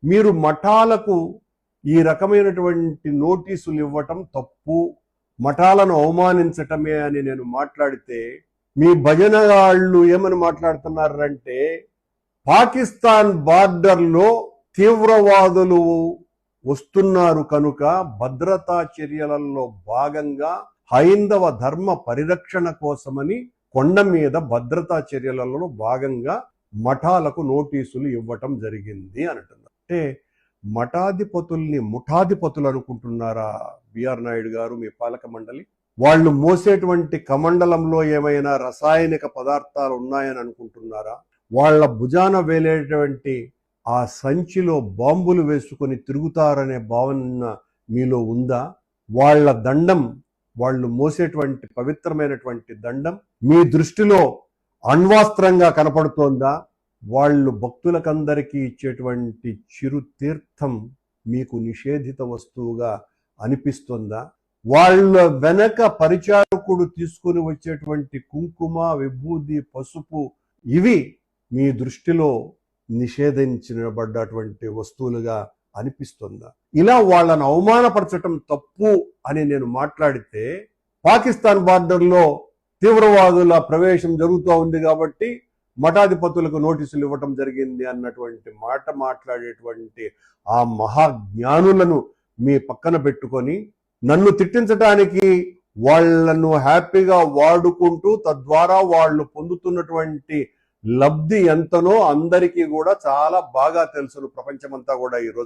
మీరు మఠాలకు ఈ రకమైనటువంటి నోటీసులు ఇవ్వటం తప్పు, మఠాలను అవమానించటమే అని నేను మాట్లాడితే మీ భజన వాళ్ళు ఏమని మాట్లాడుతున్నారంటే పాకిస్తాన్ బార్డర్లో తీవ్రవాదులు వస్తున్నారు కనుక భద్రతా చర్యలలో భాగంగా హైందవ ధర్మ పరిరక్షణ కోసమని కొండ మీద భద్రతా చర్యలలో భాగంగా మఠాలకు నోటీసులు ఇవ్వటం జరిగింది అంటున్నారు. అంటే మఠాధిపతుల్ని ముఠాధిపతులు అనుకుంటున్నారా బిఆర్ నాయుడు గారు, మీ పాలక మండలి? వాళ్ళు మోసేటువంటి కమండలంలో ఏమైనా రసాయనిక పదార్థాలు ఉన్నాయని అనుకుంటున్నారా? వాళ్ళ భుజాన వేలేటువంటి ఆ సంచిలో బాంబులు వేసుకొని తిరుగుతారనే భావన మీలో ఉందా? వాళ్ళ దండం, వాళ్ళు మోసేటువంటి పవిత్రమైనటువంటి దండం మీ దృష్టిలో అణ్వాస్త్రంగా కనపడుతోందా? వాళ్ళు భక్తులకందరికీ ఇచ్చేటువంటి చిరు తీర్థం మీకు నిషేధిత వస్తువుగా అనిపిస్తుందా? వాళ్ళ వెనక పరిచారకుడు తీసుకుని వచ్చేటువంటి కుంకుమ, విభూది, పసుపు ఇవి మీ దృష్టిలో నిషేధించబడ్డటువంటి వస్తువులుగా అనిపిస్తుందా? ఇలా వాళ్ళను అవమానపరచటం తప్పు అని నేను మాట్లాడితే పాకిస్తాన్ బార్డర్లో తీవ్రవాదుల ప్రవేశం జరుగుతూ ఉంది కాబట్టి మఠాధిపతులకు నోటీసులు ఇవ్వటం జరిగింది అన్నటువంటి మాట మాట్లాడేటువంటి ఆ మహాజ్ఞానులను మీ పక్కన పెట్టుకొని నన్ను తిట్టించడానికి వాళ్లను హ్యాపీగా వాడుకుంటూ తద్వారా వాళ్ళు పొందుతున్నటువంటి లబ్ధి ఎంతనో అందరికీ కూడా చాలా బాగా తెలుసును, ప్రపంచమంతా కూడా ఈరోజు